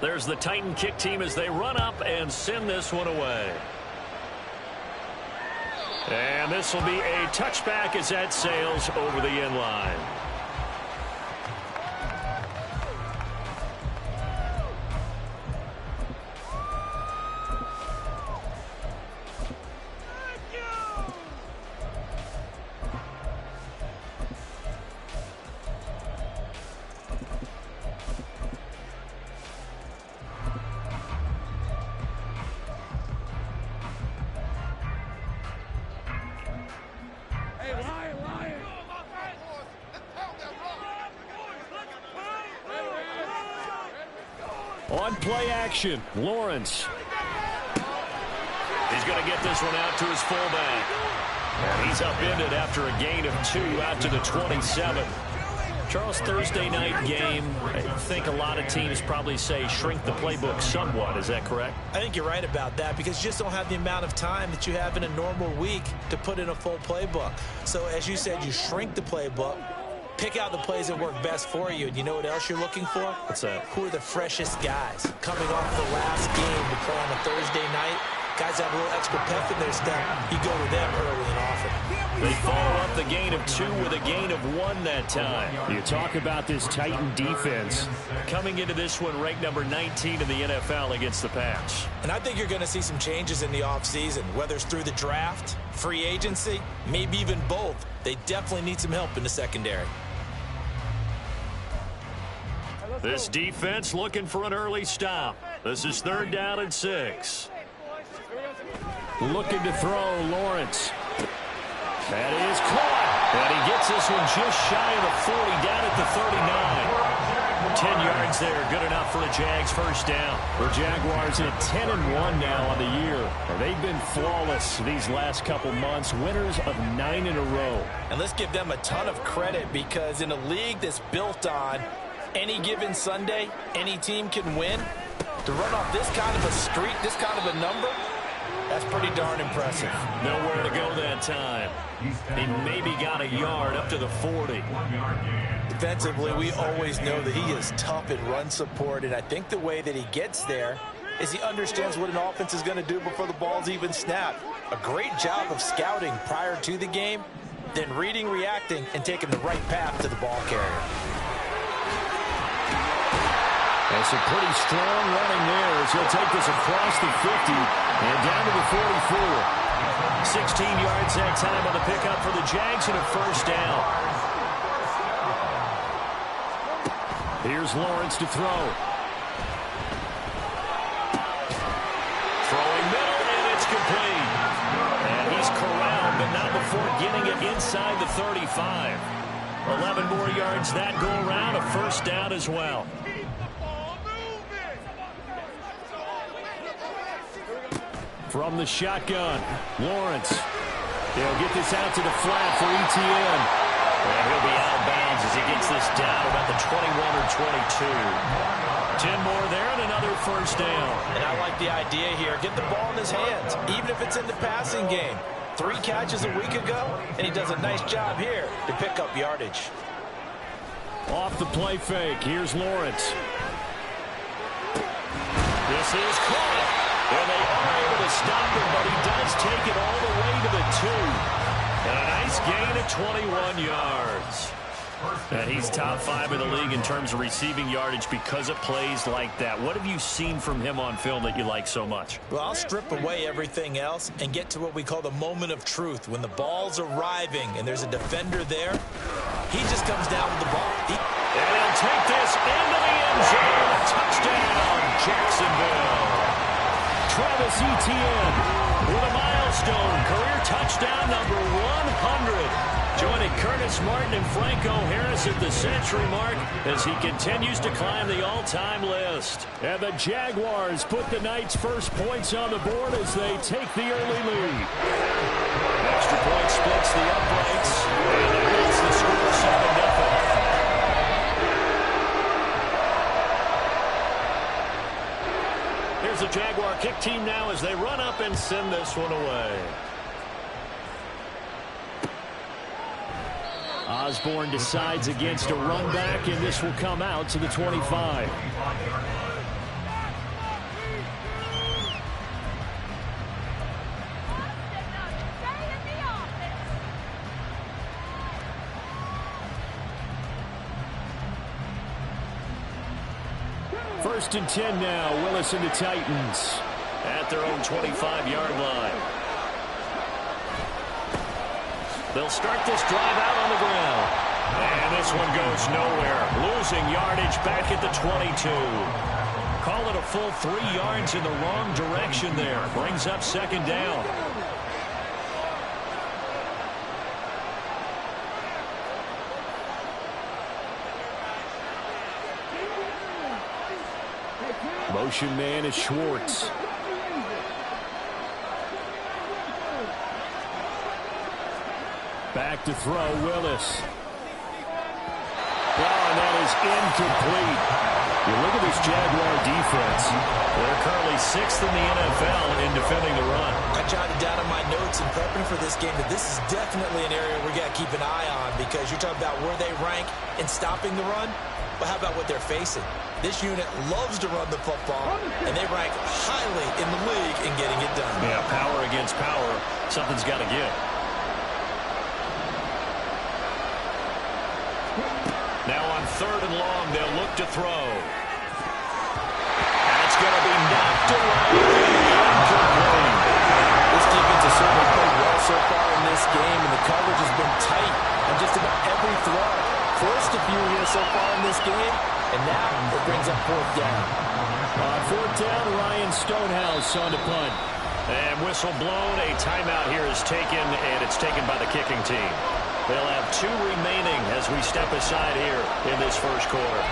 There's the Titan kick team as they run up and send this one away. And this will be a touchback as that sails over the end line. On play action, Lawrence. He's going to get this one out to his fullback. And he's upended after a gain of 2 out to the 27. Charles, Thursday night game, I think a lot of teams probably say shrink the playbook somewhat. Is that correct? I think you're right about that because you just don't have the amount of time that you have in a normal week to put in a full playbook. So as you said, you shrink the playbook. Pick out the plays that work best for you. And you know what else you're looking for? What's that? Who are the freshest guys? Coming off the last game to play on a Thursday night, guys have a little extra pep in their step. You go to them early and often. They follow up the gain of 2 with a gain of 1 that time. You talk about this Titan defense. Coming into this one, ranked number 19 in the NFL against the pass. And I think you're going to see some changes in the offseason, whether it's through the draft, free agency, maybe even both. They definitely need some help in the secondary. This defense looking for an early stop. This is 3rd down and 6. Looking to throw, Lawrence. That is caught. And he gets this one just shy of the 40, down at the 39. 10 yards there, good enough for a Jags first down. The Jaguars at 10-1 now on the year. And they've been flawless these last couple months, winners of 9 in a row. And let's give them a ton of credit because in a league that's built on any given Sunday, any team can win. To run off this kind of a streak, this kind of a number, that's pretty darn impressive. Nowhere to go that time. He maybe got a yard up to the 40. Defensively, we always know that he is tough at run support, and I think the way that he gets there is he understands what an offense is going to do before the ball's even snapped. A great job of scouting prior to the game, then reading, reacting, and taking the right path to the ball carrier. That's a pretty strong running there as he'll take this across the 50 and down to the 44. 16 yards that time on the pickup for the Jags and a first down. Here's Lawrence to throw. Throwing middle, and it's complete. And he's corralled, but not before getting it inside the 35. 11 more yards that go around, a first down as well. From the shotgun, Lawrence. He'll get this out to the flat for Etienne. And he'll be out of bounds as he gets this down about the 21 or 22. 10 more there and another first down. And I like the idea here. Get the ball in his hands, even if it's in the passing game. 3 catches a week ago, and he does a nice job here to pick up yardage. Off the play fake, here's Lawrence. This is caught. And they are able to stop him, but he does take it all the way to the 2. And a nice gain of 21 yards. And he's top 5 in the league in terms of receiving yardage because of plays like that. What have you seen from him on film that you like so much? Well, I'll strip away everything else and get to what we call the moment of truth. When the ball's arriving and there's a defender there, he just comes down with the ball. And he'll take this into the end zone. Touchdown, Jacksonville. Travis Etienne with a milestone career touchdown number 100. Joining Curtis Martin and Franco Harris at the century mark as he continues to climb the all-time list. And the Jaguars put the night's first points on the board as they take the early lead. Extra point splits the uprights, and it makes the score 7-0. Here's the Jaguar kick team now as they run up and send this one away. Osborne decides against a run back, and this will come out to the 25. First and 10 now. Willis and the Titans at their own 25-yard line. They'll start this drive out on the ground. And this one goes nowhere. Losing yardage back at the 22. Call it a full 3 yards in the wrong direction there. Brings up second down. Motion man is Schwartz. Back to throw, Willis. Oh, and that is incomplete. You look at this Jaguar defense. They're currently 6th in the NFL in defending the run. I jotted down in my notes in prepping for this game that this is definitely an area we got to keep an eye on, because you're talking about where they rank in stopping the run. But how about what they're facing? This unit loves to run the football, and they rank highly in the league in getting it done. Yeah, power against power. Something's got to give. Now on 3rd and long, they'll look to throw. That's going to be knocked away. Incomplete. This defense has certainly played well so far in this game, and the coverage has been tight on just about every throw. Forced a few here so far in this game, and now it brings up 4th down. On 4th down, Ryan Stonehouse on the punt. And whistle blown. A timeout here is taken, and it's taken by the kicking team. They'll have 2 remaining as we step aside here in this first quarter.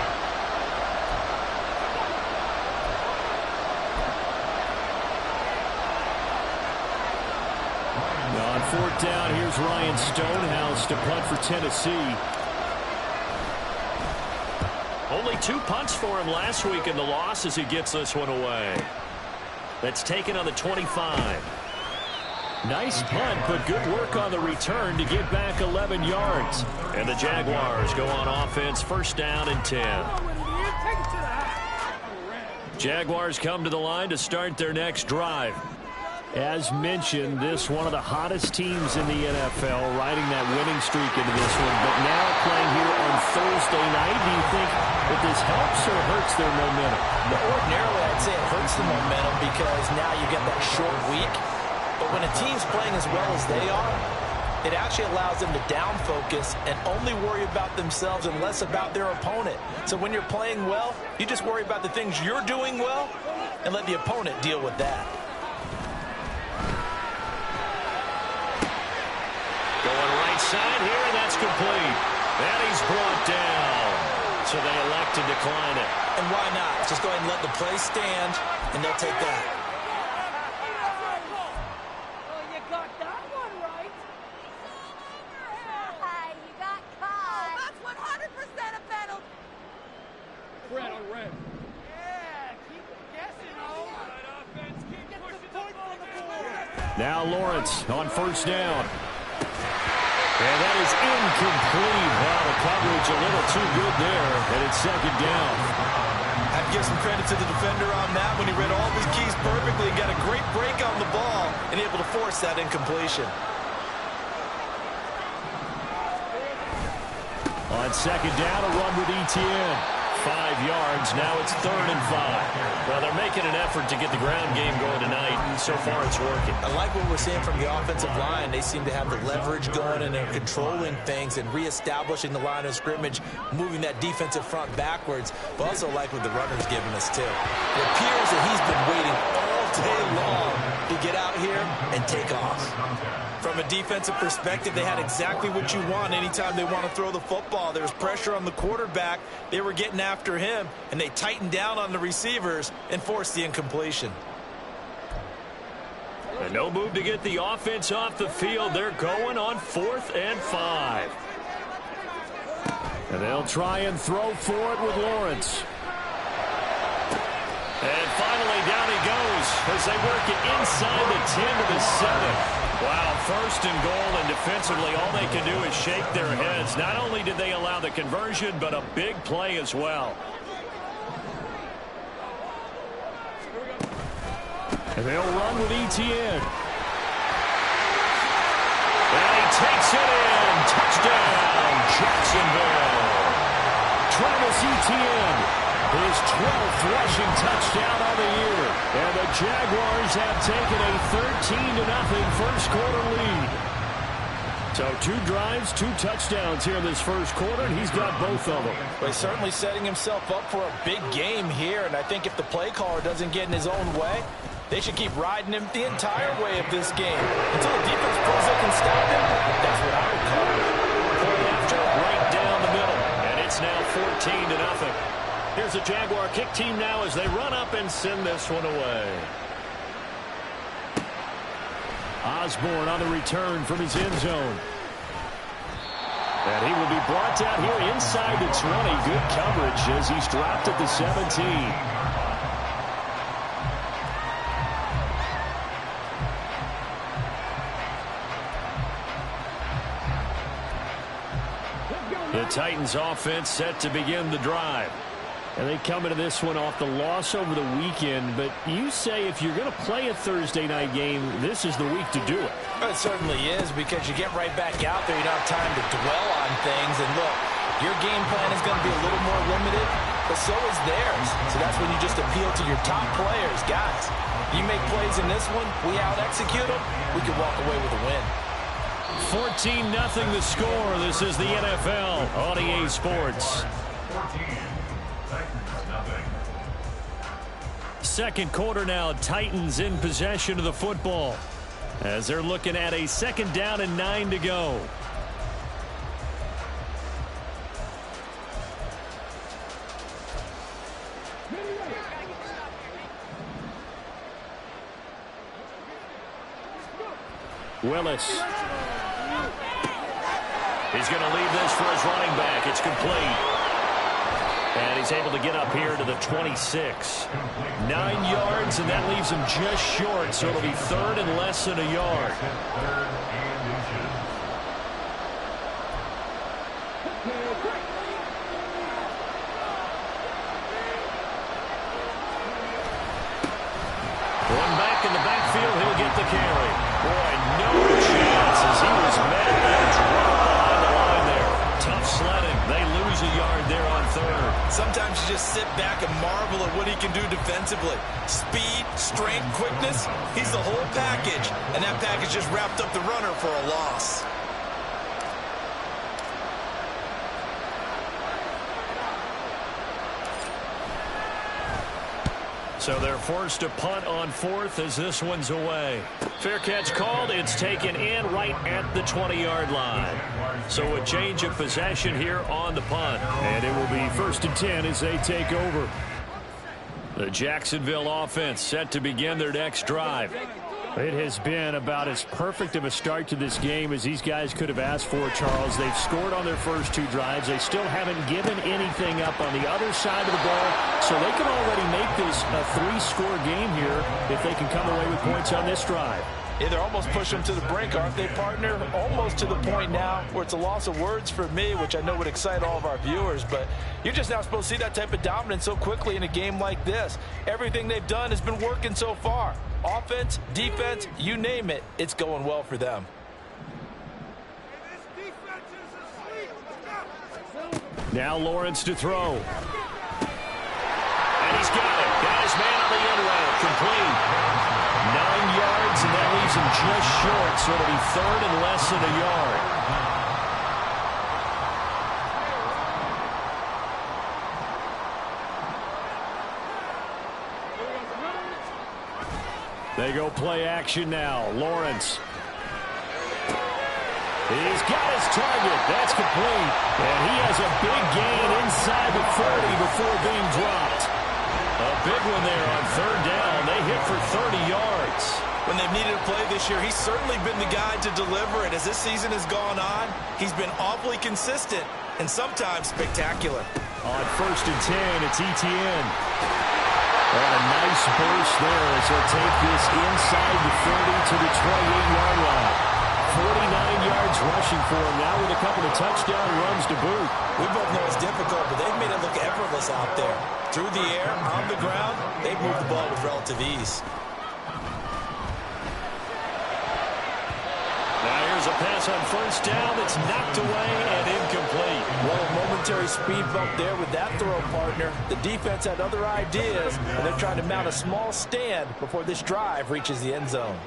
On 4th down, here's Ryan Stonehouse to punt for Tennessee. Only 2 punts for him last week in the loss as he gets this one away. That's taken on the 25. Nice punt, but good work on the return to get back 11 yards. And the Jaguars go on offense, 1st down and 10. Jaguars come to the line to start their next drive. As mentioned, this one of the hottest teams in the NFL, riding that winning streak into this one. But now playing here on Thursday night, do you think that this helps or hurts their momentum? Ordinarily, I'd say it hurts the momentum because now you get that short week. But when a team's playing as well as they are, it actually allows them to down focus and only worry about themselves and less about their opponent. So when you're playing well, you just worry about the things you're doing well and let the opponent deal with that. Going right side here, and that's complete. And he's brought down. So they elect to decline it. And why not? Just go ahead and let the play stand, and they'll take that. You got that one right. You got caught. That's 100% a penalty. Red on red. Yeah, keep guessing, oh. Offense, keep pushing the point on the board. Now Lawrence on 1st down. And that is incomplete. Wow, the coverage a little too good there, and it's 2nd down. I'd give some credit to the defender on that when he read all of his keys perfectly and got a great break on the ball and able to force that incompletion. On 2nd down, a run with Etienne. 5 yards. Now it's 3rd and 5. Well, they're making an effort to get the ground game going tonight, and so far it's working. I like what we're seeing from the offensive line. They seem to have the leverage going, and they're controlling things and reestablishing the line of scrimmage, moving that defensive front backwards, but also like what the runner's giving us, too. It appears that he's been waiting all day long to get out here and take off. From a defensive perspective, they had exactly what you want anytime they want to throw the football. There was pressure on the quarterback. They were getting after him, and they tightened down on the receivers and forced the incompletion. And no move to get the offense off the field. They're going on 4th and 5. And they'll try and throw for it with Lawrence. And finally, down he goes as they work it inside the 10 to the 7. Wow, 1st and goal, and defensively, all they can do is shake their heads. Not only did they allow the conversion, but a big play as well. And they'll run with Etienne. And he takes it in. Touchdown, Jacksonville. Travis Etienne His 12th rushing touchdown on the year. And the Jaguars have taken a 13-0 first quarter lead. So 2 drives, 2 touchdowns here in this first quarter, and he's got both of them. Well, he's certainly setting himself up for a big game here, and I think if the play caller doesn't get in his own way, they should keep riding him the entire way of this game. Until the defense proves they can stop him, that's what I would call it. Play after, right down the middle, and it's now 14-0. Here's the Jaguar kick team now as they run up and send this one away. Osborne on the return from his end zone. And he will be brought down here inside the 20. Good coverage as he's dropped at the 17. The Titans offense set to begin the drive. And they come into this one off the loss over the weekend. But you say if you're going to play a Thursday night game, this is the week to do it. It certainly is, because you get right back out there. You don't have time to dwell on things. And look, your game plan is going to be a little more limited, but so is theirs. So that's when you just appeal to your top players. Guys, you make plays in this one, we out-execute them, we can walk away with a win. 14-0 the score. This is the NFL on EA Sports. Second quarter now, Titans in possession of the football as they're looking at a 2nd down and 9 to go. Willis. He's going to leave this for his running back. It's complete. And he's able to get up here to the 26. 9 yards, and that leaves him just short, so it'll be 3rd and less than a yard. One back in the backfield, he'll get the carry. Boy, no chance as he was met and dropped behind the line there. Tough sledding. They lose a yard there on 3rd. Sometimes you just sit back and marvel at what he can do defensively. Speed, strength, quickness, he's the whole package. And that package just wrapped up the runner for a loss. So they're forced to punt on 4th as this one's away. Fair catch called. It's taken in right at the 20-yard line. So a change of possession here on the punt. And it will be 1st and 10 as they take over. The Jacksonville offense set to begin their next drive. It has been about as perfect of a start to this game as these guys could have asked for, Charles. They've scored on their first 2 drives. They still haven't given anything up on the other side of the ball, so they can already make this a 3-score game here if they can come away with points on this drive. Yeah, they're almost pushing them to the brink, aren't they, partner? Almost to the point now where it's a loss of words for me, which I know would excite all of our viewers, but you're just not supposed to see that type of dominance so quickly in a game like this. Everything they've done has been working so far. Offense, defense, you name it, it's going well for them. Now Lawrence to throw. And he's got it. Got his man on the end route. Complete. 9 yards, and that leaves him just short, so it'll be 3rd and less than a yard. They go play action now. Lawrence. He's got his target. That's complete. And he has a big gain inside the 40 before being dropped. A big one there on 3rd down. They hit for 30 yards. When they've needed a play this year, he's certainly been the guy to deliver it. As this season has gone on, he's been awfully consistent and sometimes spectacular. On 1st and 10, it's ETN. And a nice burst there as he'll take this inside the 30 to the 28-yard line. 49 yards rushing for him now with a couple of touchdown runs to boot. We both know it's difficult, but they've made it look effortless out there. Through the air, on the ground, they've moved the ball with relative ease. Now here's There's a pass on first down that's knocked away and incomplete. Well, a momentary speed bump there with that throw, partner. The defense had other ideas, and they're trying to mount a small stand before this drive reaches the end zone.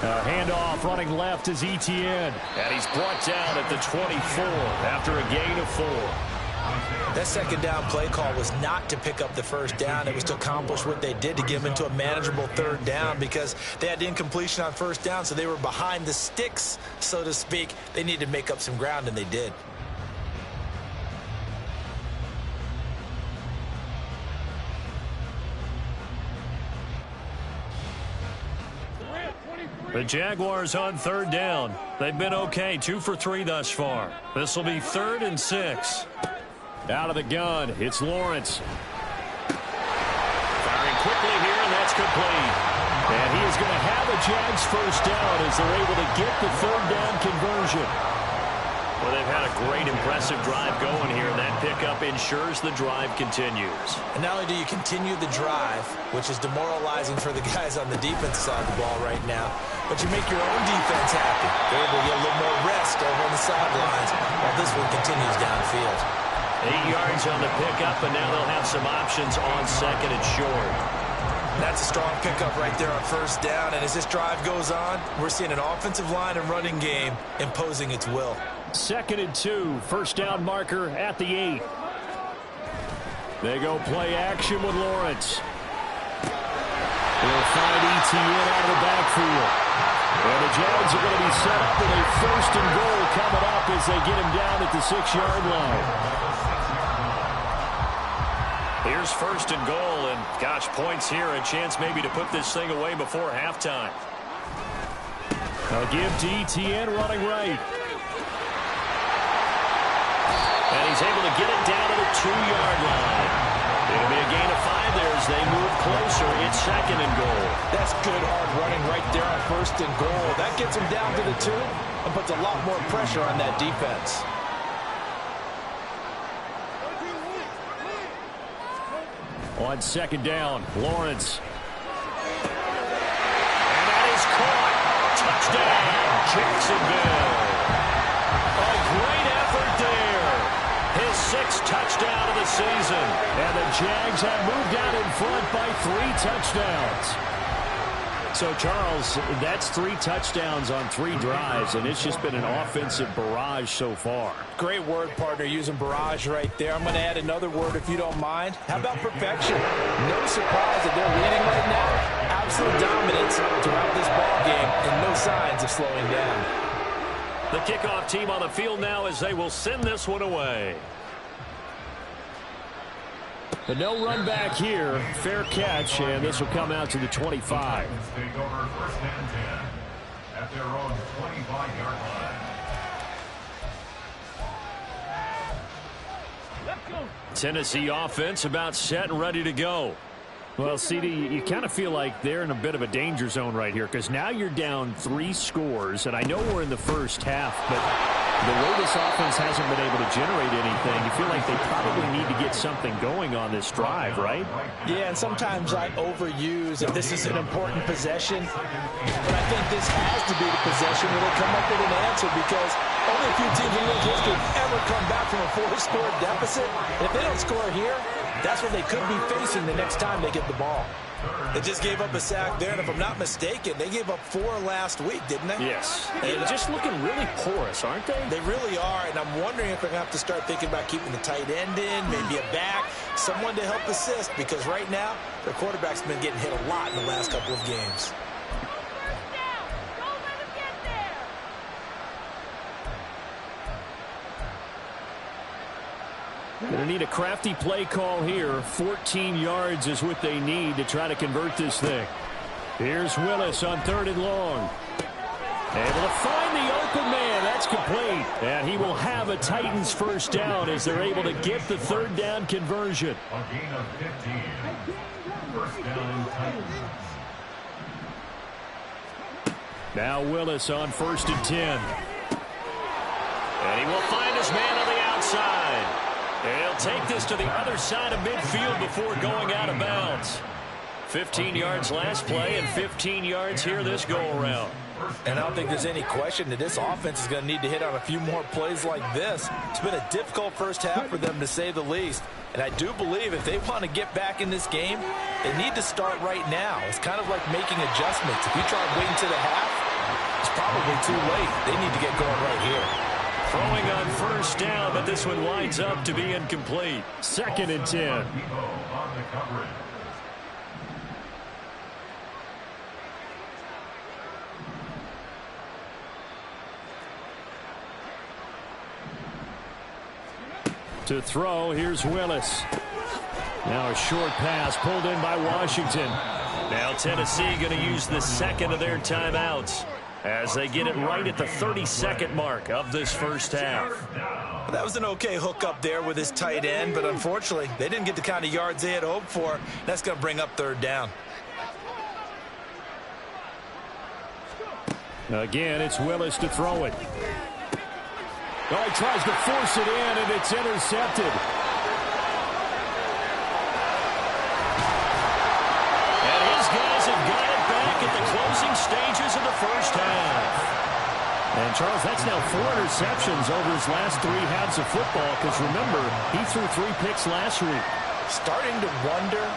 A handoff running left is Etienne. And he's brought down at the 24 after a gain of 4. That second down play call was not to pick up the first down. It was to accomplish what they did to get them into a manageable third down because they had incompletion on first down, so they were behind the sticks, so to speak. They needed to make up some ground, and they did. The Jaguars on third down. They've been okay, 2 for 3 thus far. This will be 3rd and 6. Out of the gun, it's Lawrence. Firing quickly here, and that's complete. And he is going to have a Jags first down as they're able to get the third down conversion. Well, they've had a great, impressive drive going here, and that pickup ensures the drive continues. And not only do you continue the drive, which is demoralizing for the guys on the defense side of the ball right now, but you make your own defense happy. They're able to get a little more rest over on the sidelines while this one continues downfield. 8 yards on the pickup, and now they'll have some options on 2nd and short. That's a strong pickup right there on first down, and as this drive goes on, we're seeing an offensive line and running game imposing its will. 2nd and 2, first down marker at the 8. They go play action with Lawrence. They'll find Etienne out of the backfield. And the Jags are going to be set up with a 1st and goal coming up as they get him down at the 6-yard line. Here's 1st and goal, and gosh, points here, a chance maybe to put this thing away before halftime. They'll give to Etienne running right. And he's able to get it down to the 2-yard line. It'll be a gain of 5 there as they move closer. It's 2nd and goal. That's good hard running right there on 1st and goal. That gets him down to the 2 and puts a lot more pressure on that defense. On 2nd down, Lawrence. And that is caught. Touchdown, Jacksonville. A great effort there. His 6th touchdown of the season. And the Jags have moved out in front by 3 touchdowns. So, Charles, that's 3 touchdowns on 3 drives, and it's just been an offensive barrage so far. Great word, partner, using barrage right there. I'm going to add another word if you don't mind. How about perfection? No surprise that they're leading right now. Absolute dominance throughout this ball game and no signs of slowing down. The kickoff team on the field now as they will send this one away. But no run back here. Fair catch, and this will come out to the 25. Take over 1st and 10 at their own 25-yard line. Tennessee offense about set and ready to go. Well, CD, you kind of feel like they're in a bit of a danger zone right here because now you're down 3 scores, and I know we're in the first half, but the way this offense hasn't been able to generate anything, you feel like they probably need to get something going on this drive, right? Yeah, and sometimes I overuse if this is an important possession, but I think this has to be the possession where they come up with an answer because only a few teams in league history ever come back from a 4-score deficit. If they don't score here, that's what they could be facing the next time they get the ball. They just gave up a sack there, and if I'm not mistaken, they gave up 4 last week, didn't they? Yes. And just looking really porous, aren't they? They really are, and I'm wondering if they're going to have to start thinking about keeping the tight end in, maybe a back, someone to help assist, because right now, their quarterback's been getting hit a lot in the last couple of games. Going to need a crafty play call here. 14 yards is what they need to try to convert this thing. Here's Willis on 3rd and long. Able to find the open man. That's complete. And he will have a Titans first down as they're able to get the 3rd down conversion. A gain of 15. First down, Titans. Now Willis on 1st and 10. And he will find his man on the outside. And he'll take this to the other side of midfield before going out of bounds. 15 yards last play and 15 yards here this go-around. And I don't think there's any question that this offense is going to need to hit on a few more plays like this. It's been a difficult first half for them, to say the least. And I do believe if they want to get back in this game, they need to start right now. It's kind of like making adjustments. If you try waiting to the half, it's probably too late. They need to get going right here. Throwing on first down, but this one winds up to be incomplete. 2nd and 10. To throw, here's Willis. Now a short pass pulled in by Washington. Now Tennessee going to use the second of their timeouts as they get it right at the 32nd mark of this first half. That was an okay hook up there with his tight end, but unfortunately, they didn't get the kind of yards they had hoped for. That's going to bring up 3rd down. Again, it's Willis to throw it. Oh, he tries to force it in, and it's intercepted. And his guys have got it back at the closing stages of the first half. And, Charles, that's now 4 interceptions over his last 3 halves of football, because, remember, he threw 3 picks last week. Starting to wonder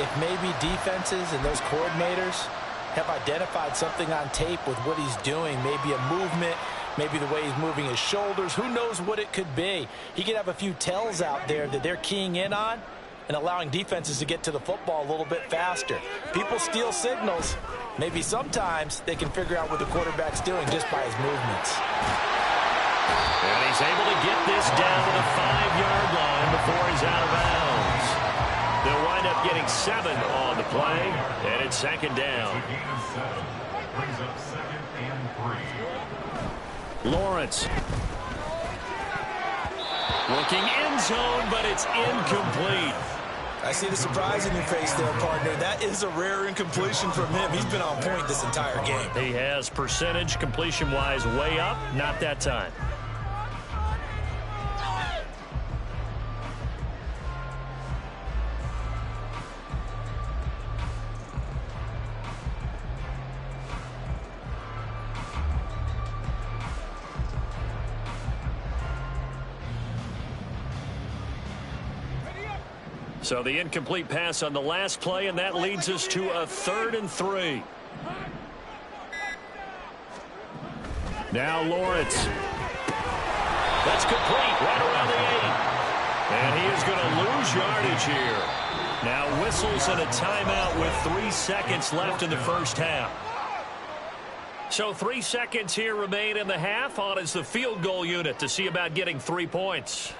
if maybe defenses and those coordinators have identified something on tape with what he's doing, maybe a movement, maybe the way he's moving his shoulders. Who knows what it could be? He could have a few tells out there that they're keying in on and allowing defenses to get to the football a little bit faster. People steal signals. Maybe sometimes they can figure out what the quarterback's doing just by his movements. And he's able to get this down to the 5-yard line before he's out of bounds. They'll wind up getting 7 on the play, and it's 2nd down. Brings up 2nd and 3. Lawrence. Looking end zone, but it's incomplete. I see the surprise in your face there, partner. That is a rare incompletion from him. He's been on point this entire game. He has percentage completion-wise way up, not that time. So the incomplete pass on the last play, and that leads us to a 3rd and 3. Now Lawrence. That's complete right around the 8. And he is going to lose yardage here. Now whistles and a timeout with 3 seconds left in the first half. So 3 seconds here remain in the half. On is the field goal unit to see about getting 3 points.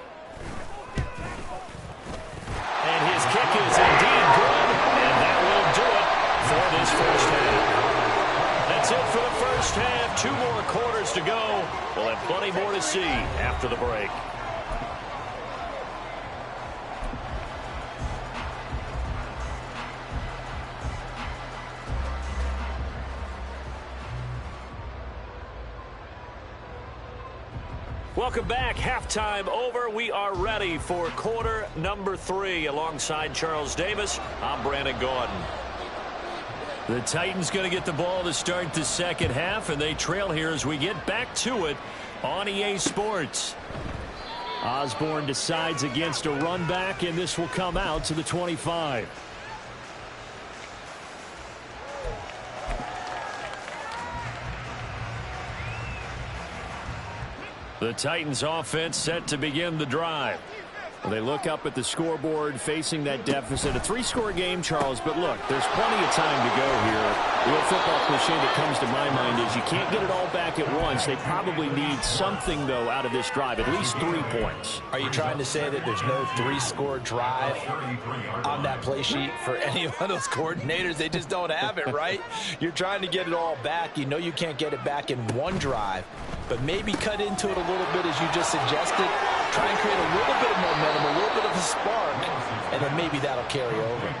And his kick is indeed good, and that will do it for this first half. That's it for the first half. 2 more quarters to go. We'll have plenty more to see after the break. Welcome back. Halftime over. We are ready for quarter number 3. Alongside Charles Davis, I'm Brandon Gaudin. The Titans going to get the ball to start the second half, and they trail here as we get back to it on EA Sports. Osborne decides against a run back, and this will come out to the 25. The Titans offense set to begin the drive. They look up at the scoreboard facing that deficit. A 3-score game, Charles, but look, there's plenty of time to go here. The old football cliche that comes to my mind is you can't get it all back at once. They probably need something, though, out of this drive, at least 3 points. Are you trying to say that there's no 3-score drive on that play sheet for any of those coordinators? They just don't have it, right? You're trying to get it all back. You know you can't get it back in one drive, but maybe cut into it a little bit as you just suggested. Try and create a little bit of momentum, a little bit of a spark, and then maybe that'll carry over.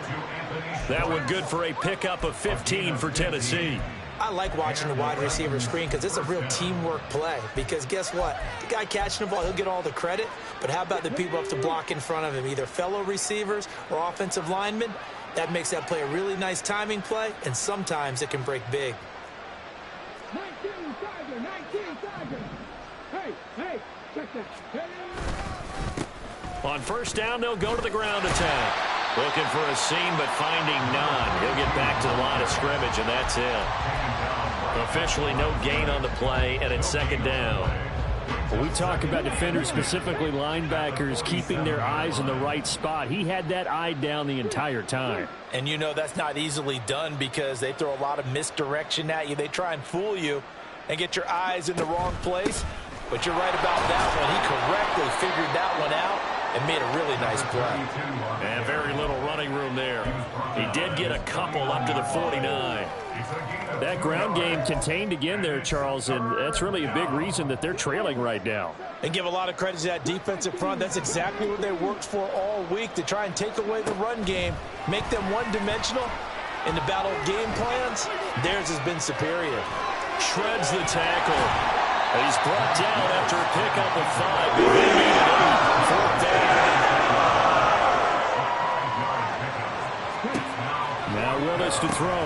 That one good for a pickup of 15 for Tennessee. I like watching the wide receiver screen because it's a real teamwork play. Because guess what? The guy catching the ball, he'll get all the credit. But how about the people up to block in front of him, either fellow receivers or offensive linemen? That makes that play a really nice timing play, and sometimes it can break big. 19 Tiger. Hey, check that. On first down, they'll go to the ground attack. Looking for a seam, but finding none. He'll get back to the line of scrimmage, and that's it. Officially no gain on the play, and it's second down. Well, we talk about defenders, specifically linebackers, keeping their eyes in the right spot. He had that eye down the entire time. And you know that's not easily done because they throw a lot of misdirection at you. They try and fool you and get your eyes in the wrong place. But you're right about that one. He correctly figured that one out and made a really nice play. And very little running room there. He did get a couple up to the 49. That ground game contained again there, Charles, and that's really a big reason that they're trailing right now. And give a lot of credit to that defensive front. That's exactly what they worked for all week, to try and take away the run game, make them one-dimensional. In the battle of game plans, theirs has been superior. Shreds the tackle. He's brought down after a pickup of 5. They needed 8. Fourth down. Now Willis to throw.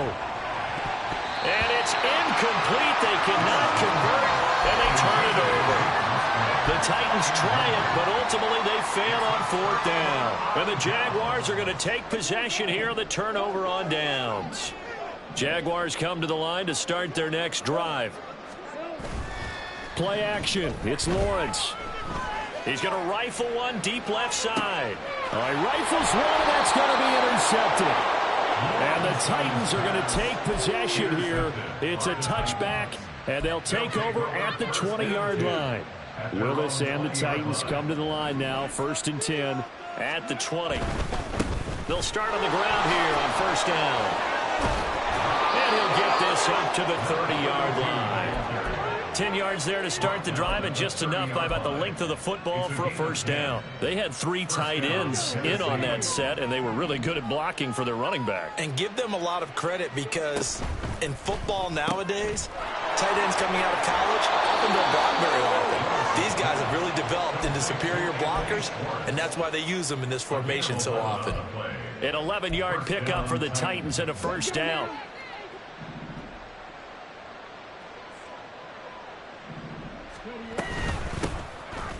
And it's incomplete. They cannot convert, and they turn it over. The Titans try it, but ultimately they fail on fourth down. And the Jaguars are going to take possession here on the turnover on downs. Jaguars come to the line to start their next drive. Play action. It's Lawrence. He's going to rifle one deep left side. All right, rifles one, and that's going to be intercepted. And the Titans are going to take possession here. It's a touchback, and they'll take over at the 20-yard line. Willis and the Titans come to the line now, 1st and 10. At the 20. They'll start on the ground here on first down. And he'll get this up to the 30-yard line. 10 yards there to start the drive, and just enough by about the length of the football for a first down. They had 3 tight ends in on that set, and they were really good at blocking for their running back. And give them a lot of credit because in football nowadays, tight ends coming out of college often don't block very often. These guys have really developed into superior blockers, and that's why they use them in this formation so often. An 11-yard pickup for the Titans and a first down.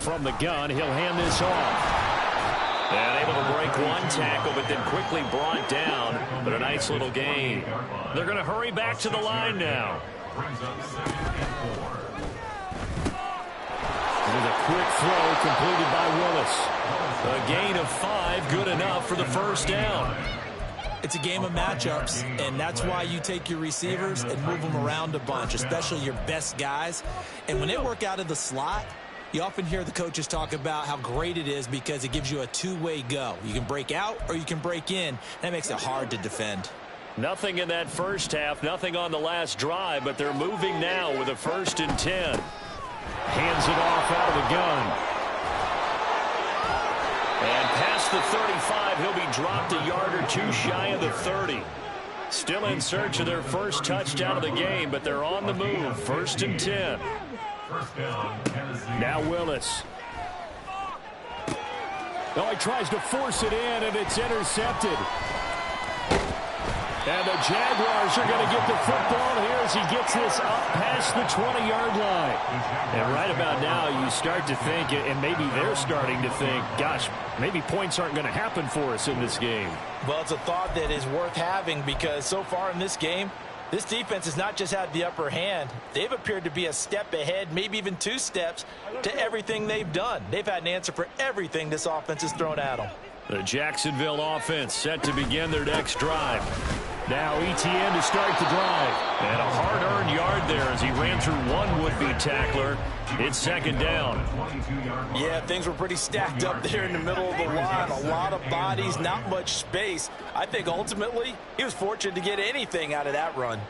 From the gun, he'll hand this off. And able to break one tackle, but then quickly brought down. But a nice little gain. They're going to hurry back to the line now. With a quick throw completed by Willis. A gain of 5, good enough for the first down. It's a game of matchups, and that's why you take your receivers and move them around a bunch, especially your best guys. And when they work out of the slot, you often hear the coaches talk about how great it is because it gives you a two-way go. You can break out or you can break in. That makes it hard to defend. Nothing in that first half, nothing on the last drive, but they're moving now with a 1st and 10. Hands it off out of the gun. And past the 35, he'll be dropped a yard or 2 shy of the 30. Still in search of their first touchdown of the game, but they're on the move. 1st and 10. Now Willis. Oh, he tries to force it in, and it's intercepted. And the Jaguars are going to get the football here as he gets this up past the 20-yard line. And right about now, you start to think, and maybe they're starting to think, gosh, maybe points aren't going to happen for us in this game. Well, it's a thought that is worth having because so far in this game, this defense has not just had the upper hand. They've appeared to be a step ahead, maybe even 2 steps, to everything they've done. They've had an answer for everything this offense has thrown at them. The Jacksonville offense set to begin their next drive. Now ETN to start the drive. And a hard-earned yard there as he ran through one would-be tackler. It's second down. Yeah, things were pretty stacked up there in the middle of the line. A lot of bodies, not much space. I think ultimately he was fortunate to get anything out of that run.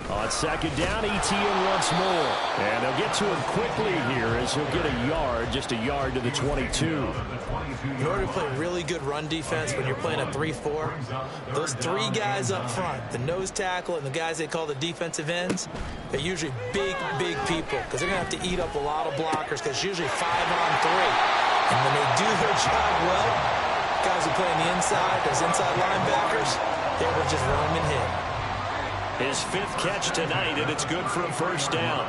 On second down, ETN once more. And they'll get to him quickly here as he'll get a yard, just a yard to the 22. In order to play really good run defense when you're playing a 3-4, those 3 guys up front, the nose tackle and the guys they call the defensive ends, they're usually big, big people because they're going to have to eat up a lot of blockers because it's usually 5 on 3. And when they do their job well, guys who play on the inside, those inside linebackers, they will just run and hit. His 5th catch tonight, and it's good for a first down.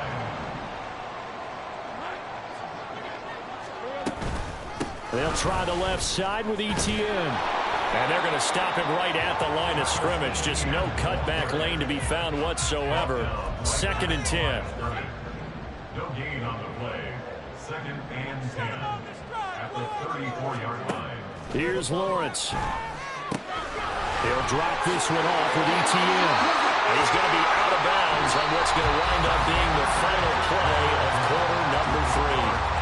They'll try the left side with Etienne. And they're going to stop him right at the line of scrimmage. Just no cutback lane to be found whatsoever. 2nd and 10. No gain on the play. 2nd and 10. At the 34-yard line. Here's Lawrence. He'll drop this one off with Etienne. And he's going to be out of bounds on what's going to wind up being the final play of quarter number 3.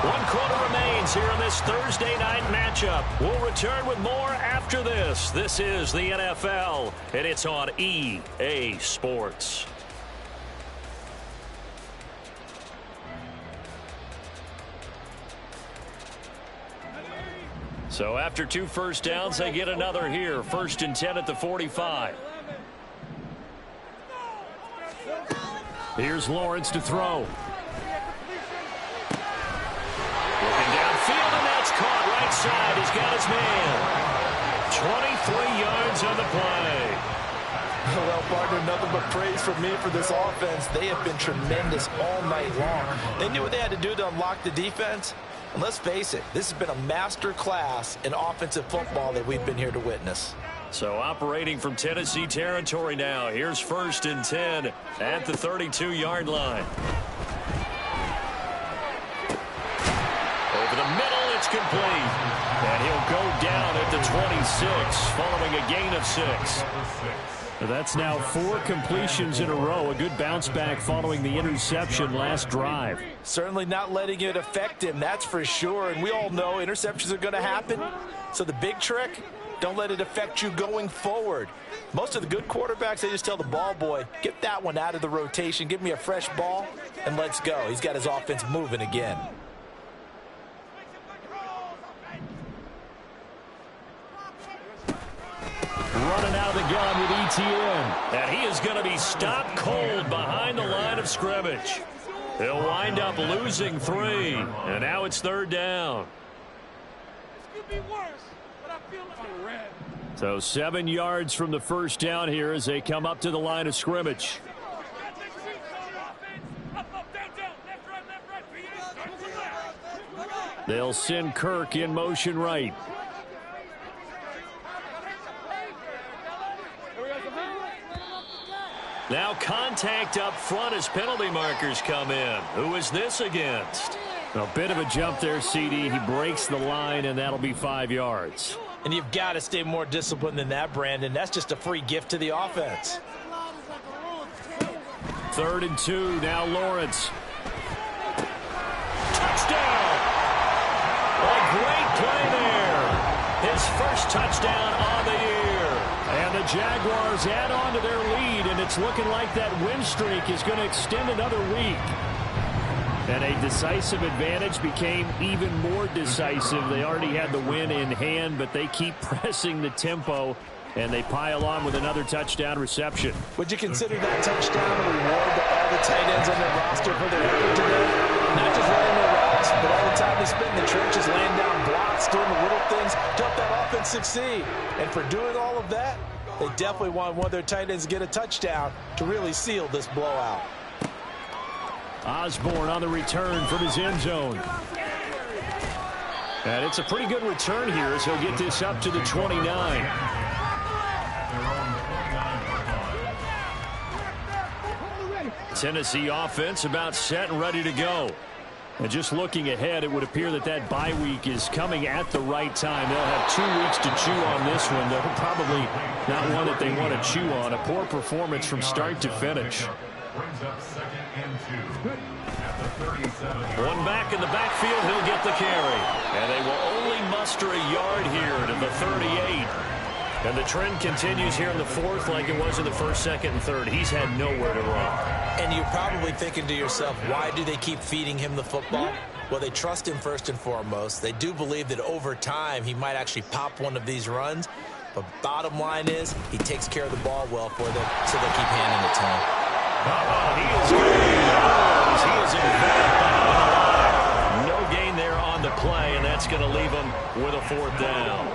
1 quarter remains here in this Thursday night matchup. We'll return with more after this. This is the NFL, and it's on EA Sports. So after 2 first downs, they get another here. 1st and 10 at the 45. Here's Lawrence to throw. Looking downfield, and that's caught right side. He's got his man. 23 yards on the play. Well, partner, nothing but praise from me for this offense. They have been tremendous all night long. They knew what they had to do to unlock the defense. And let's face it, this has been a master class in offensive football that we've been here to witness. So operating from Tennessee territory now. Here's 1st and 10 at the 32-yard line. Over the middle, it's complete. And he'll go down at the 26 following a gain of 6. That's now 4 completions in a row. A good bounce back following the interception last drive. Certainly not letting it affect him, that's for sure. And we all know interceptions are going to happen. So the big trick, don't let it affect you going forward. Most of the good quarterbacks, they just tell the ball boy, get that one out of the rotation, give me a fresh ball, and let's go. He's got his offense moving again. Running out of the gun with Etienne. And he is going to be stopped cold behind the line of scrimmage. He'll wind up losing 3. And now it's 3rd down. So 7 yards from the first down here as they come up to the line of scrimmage. They'll send Kirk in motion right. Now contact up front as penalty markers come in. Who is this against? A bit of a jump there, CD. He breaks the line, and that'll be 5 yards. And you've got to stay more disciplined than that, Brandon. That's just a free gift to the offense. 3rd and 2. Now Lawrence. Touchdown! A great play there. His first touchdown on the year. And the Jaguars add on to their lead, and it's looking like that win streak is going to extend another week. And a decisive advantage became even more decisive. They already had the win in hand, but they keep pressing the tempo, and they pile on with another touchdown reception. Would you consider that touchdown a reward to all the tight ends on their roster for their effort today? Not just running their routes, but all the time they spent in the trenches, laying down blocks, doing the little things to help that offense succeed. And for doing all of that, they definitely want one of their tight ends to get a touchdown to really seal this blowout. Osborne on the return from his end zone. And it's a pretty good return here as he'll get this up to the 29. Tennessee offense about set and ready to go. And just looking ahead, it would appear that that bye week is coming at the right time. They'll have 2 weeks to chew on this one. They're probably not one that they want to chew on. A poor performance from start to finish. Brings up 2nd and 2 at the 37. One back in the backfield, he'll get the carry. And they will only muster a yard here to the 38. And the trend continues here in the 4th like it was in the 1st, 2nd, and 3rd. He's had nowhere to run. And you're probably thinking to yourself, why do they keep feeding him the football? Well, they trust him first and foremost. They do believe that over time he might actually pop one of these runs. But bottom line is he takes care of the ball well for them, so they keep handing it to him. He is good. He is in back behind the line. No gain there on the play, and that's that's going to leave them with a 4th down.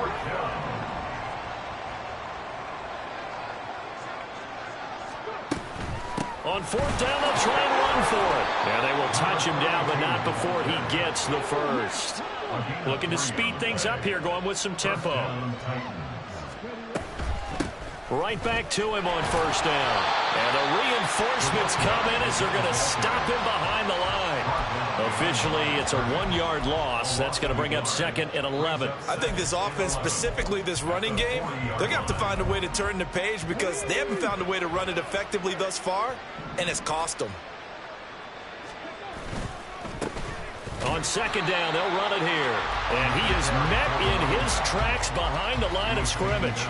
On 4th down, they'll try and run for it. Yeah, they will touch him down, but not before he gets the first. Looking to speed things up here, going with some tempo. Right back to him on 1st down. And the reinforcements come in as they're going to stop him behind the line. Officially, it's a 1-yard loss. That's going to bring up 2nd and 11. I think this offense, specifically this running game, they're going to have to find a way to turn the page because they haven't found a way to run it effectively thus far, and it's cost them. On 2nd down, they'll run it here. And he is met in his tracks behind the line of scrimmage.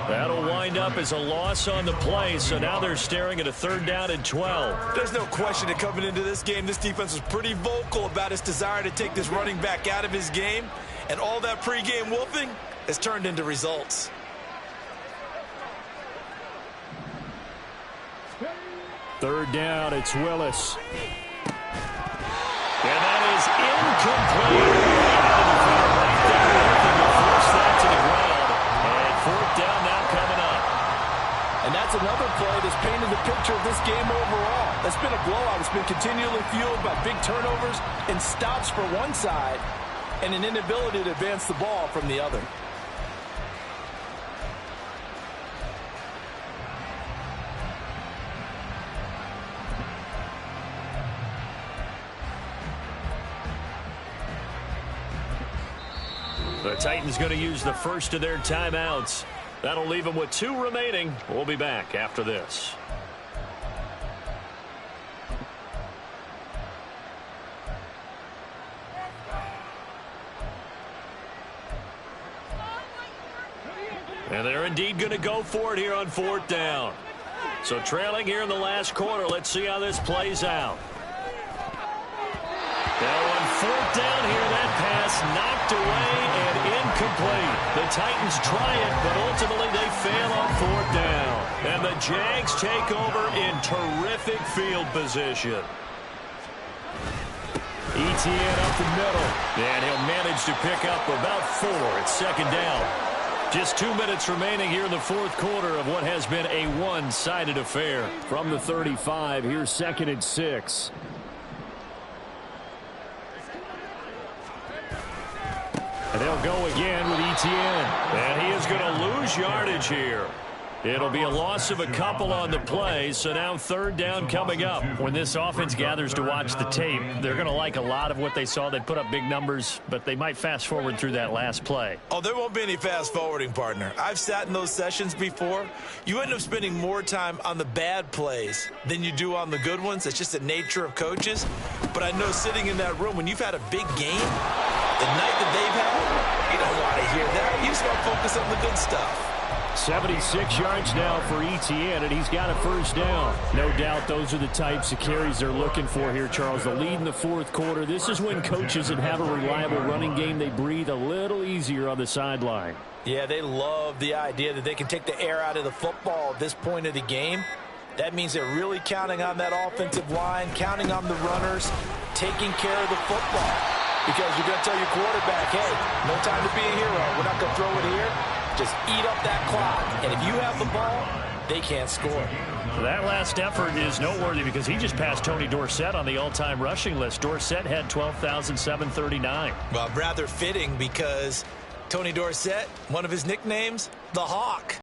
That'll wind up as a loss on the play, so now they're staring at a 3rd down and 12. There's no question that coming into this game, this defense was pretty vocal about its desire to take this running back out of his game, and all that pregame wolfing has turned into results. Third down, it's Willis. And that is incomplete. They'll force that to the ground. And 4th down now coming up. And that's another play that's painted the picture of this game overall. It's been a blowout. It's been continually fueled by big turnovers and stops for one side and an inability to advance the ball from the other. The Titans going to use the first of their timeouts. That'll leave them with 2 remaining. We'll be back after this. And they're indeed going to go for it here on 4th down. So trailing here in the last quarter. Let's see how this plays out. Now on 4th down here, that pass knocked away and incomplete. The Titans try it, but ultimately they fail on 4th down. And the Jags take over in terrific field position. Etienne up the middle. And he'll manage to pick up about 4. It's 2nd down. Just 2 minutes remaining here in the 4th quarter of what has been a one-sided affair. From the 35, here's 2nd and 6. And they'll go again with Etienne. And he is going to lose yardage here. It'll be a loss of a couple on the play, so now 3rd down coming up. When this offense gathers to watch the tape, they're going to like a lot of what they saw. They put up big numbers, but they might fast forward through that last play. Oh, there won't be any fast forwarding, partner. I've sat in those sessions before. You end up spending more time on the bad plays than you do on the good ones. It's just the nature of coaches. But I know sitting in that room, when you've had a big game, the night that they've had, you don't want to hear that. You just want to focus on the good stuff. 76 yards now for Etienne, and he's got a 1st down. No doubt those are the types of carries they're looking for here, Charles. The lead in the 4th quarter. This is when coaches that have a reliable running game, they breathe a little easier on the sideline. Yeah, they love the idea that they can take the air out of the football at this point of the game. That means they're really counting on that offensive line, counting on the runners, taking care of the football. Because you're going to tell your quarterback, hey, no time to be a hero. We're not going to throw it here. Just eat up that clock. And if you have the ball, they can't score. That last effort is noteworthy because he just passed Tony Dorsett on the all-time rushing list. Dorsett had 12,739. Well, rather fitting because Tony Dorsett, one of his nicknames, the Hawk.